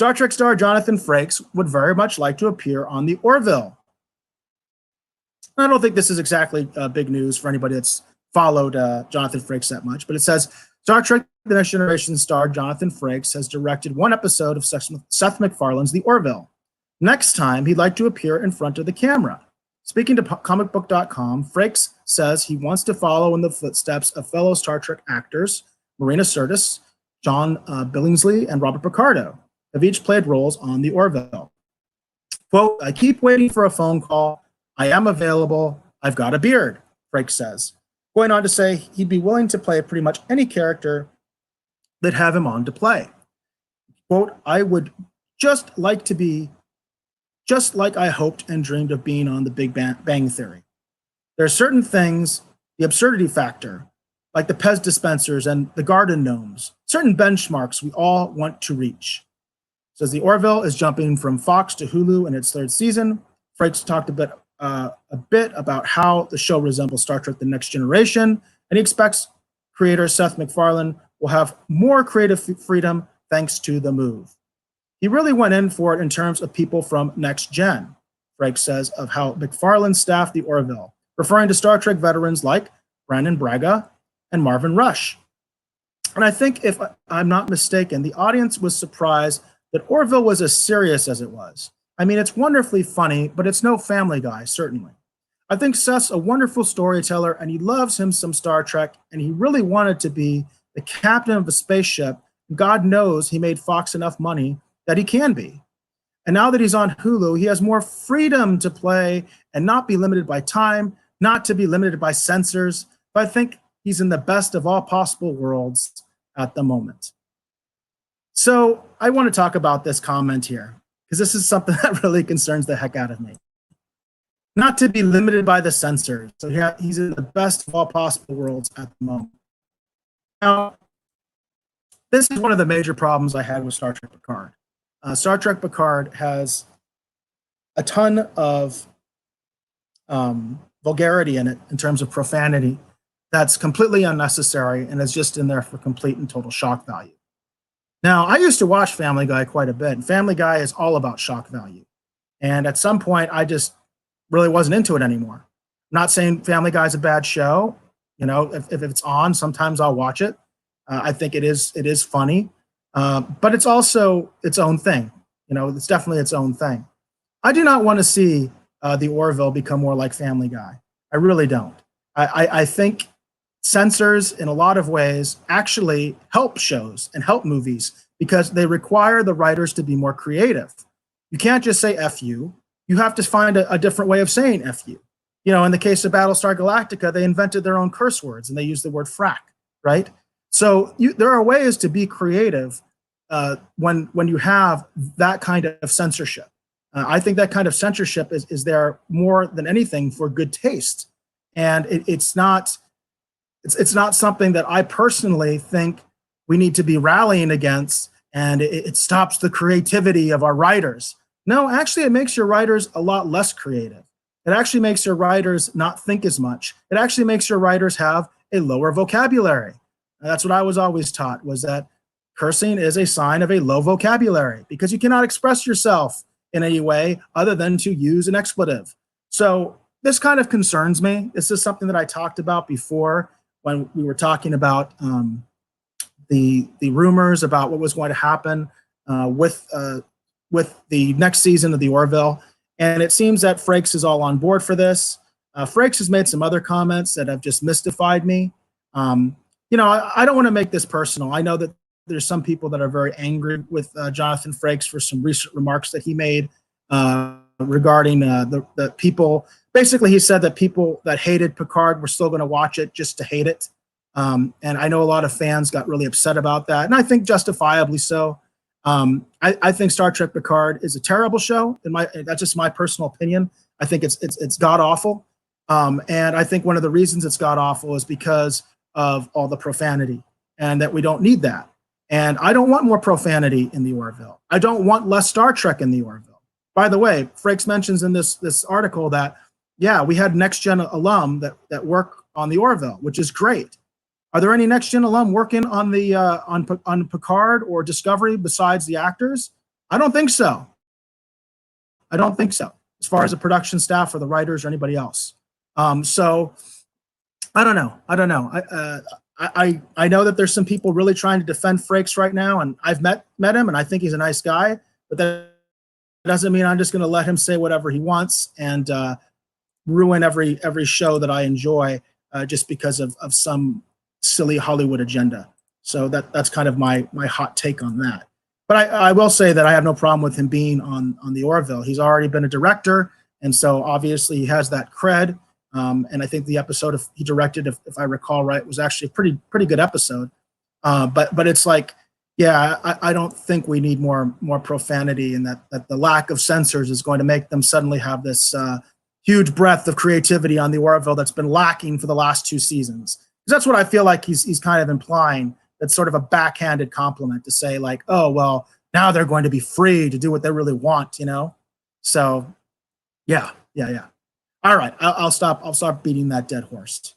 Star Trek star Jonathan Frakes would very much like to appear on the Orville. I don't think this is exactly big news for anybody that's followed Jonathan Frakes that much, but it says Star Trek The Next Generation star Jonathan Frakes has directed one episode of Seth MacFarlane's The Orville. Next time, he'd like to appear in front of the camera. Speaking to comicbook.com, Frakes says he wants to follow in the footsteps of fellow Star Trek actors Marina Sirtis, John Billingsley, and Robert Picardo have each played roles on The Orville. Quote, I keep waiting for a phone call. I am available. I've got a beard, Frakes says. Going on to say he'd be willing to play pretty much any character that have him on to play. Quote, I would just like to be just like I hoped and dreamed of being on the Big Bang Theory. There are certain things, the absurdity factor, like the Pez dispensers and the garden gnomes, certain benchmarks we all want to reach. Says the Orville is jumping from Fox to Hulu in its third season. Frakes talked a bit about how the show resembles Star Trek The Next Generation, and he expects creator Seth MacFarlane will have more creative freedom thanks to the move. He really went in for it in terms of people from Next Gen, Frakes says of how MacFarlane staffed the Orville, referring to Star Trek veterans like Brandon Braga and Marvin Rush. And I think, if I'm not mistaken, the audience was surprised that Orville was as serious as it was. I mean, it's wonderfully funny, but it's no Family Guy, certainly. I think Seth's a wonderful storyteller, and he loves him some Star Trek, and he really wanted to be the captain of a spaceship. God knows he made Fox enough money that he can be. And now that he's on Hulu, he has more freedom to play and not be limited by time, not to be limited by censors. But I think he's in the best of all possible worlds at the moment. So I want to talk about this comment here, because this is something that really concerns the heck out of me. Not to be limited by the censors. So he's in the best of all possible worlds at the moment. Now, this is one of the major problems I had with Star Trek Picard. Star Trek Picard has a ton of vulgarity in it in terms of profanity that's completely unnecessary and is just in there for complete and total shock value. Now, I used to watch Family Guy quite a bit, and Family Guy is all about shock value. And at some point, I just really wasn't into it anymore. I'm not saying Family Guy is a bad show. You know, if it's on, sometimes I'll watch it. I think it is funny. But it's also its own thing. You know, it's definitely its own thing. I do not want to see the Orville become more like Family Guy. I really don't. I think censors, in a lot of ways, actually help shows and help movies because they require the writers to be more creative. You can't just say F you. You have to find a different way of saying F you. You know, in the case of Battlestar Galactica, they invented their own curse words and they used the word frack, right? So there are ways to be creative when you have that kind of censorship. I think that kind of censorship is there more than anything for good taste, and it's not something that I personally think we need to be rallying against. And it stops the creativity of our writers. No, actually, it makes your writers a lot less creative. It actually makes your writers not think as much. It actually makes your writers have a lower vocabulary. That's what I was always taught, was that cursing is a sign of a low vocabulary because you cannot express yourself in any way other than to use an expletive. So this kind of concerns me. This is something that I talked about before when we were talking about the rumors about what was going to happen with the next season of the Orville. And it seems that Frakes is all on board for this. Frakes has made some other comments that have just mystified me. You know, I don't want to make this personal. I know that there's some people that are very angry with Jonathan Frakes for some recent remarks that he made regarding the people. Basically, he said that people that hated Picard were still going to watch it just to hate it. And I know a lot of fans got really upset about that, and I think justifiably so. I think Star Trek Picard is a terrible show. That's just my personal opinion. I think it's god awful, and I think one of the reasons it's god awful is because of all the profanity, and that we don't need that. And I don't want more profanity in the Orville. I don't want less Star Trek in the Orville. By the way, Frakes mentions in this article that, yeah, we had Next Gen alum that work on the Orville, which is great. Are there any Next Gen alum working on the on Picard or Discovery besides the actors? I don't think so. I don't think so, as far as the production staff or the writers or anybody else. So I don't know. I don't know. I know that there's some people really trying to defend Frakes right now, and I've met him, and I think he's a nice guy. But that doesn't mean I'm just going to let him say whatever he wants and ruin every show that I enjoy just because of some silly Hollywood agenda. So that's kind of my hot take on that. But I will say that I have no problem with him being on the Orville. He's already been a director, and so obviously he has that cred. And I think the episode he directed, if I recall right, was actually a pretty good episode. But it's like, yeah, I don't think we need more profanity, and that the lack of censors is going to make them suddenly have this huge breadth of creativity on the Orville that's been lacking for the last 2 seasons. Because that's what I feel like he's kind of implying. That's sort of a backhanded compliment to say, like, oh, well, now they're going to be free to do what they really want, you know? So, yeah. All right, I'll stop beating that dead horse.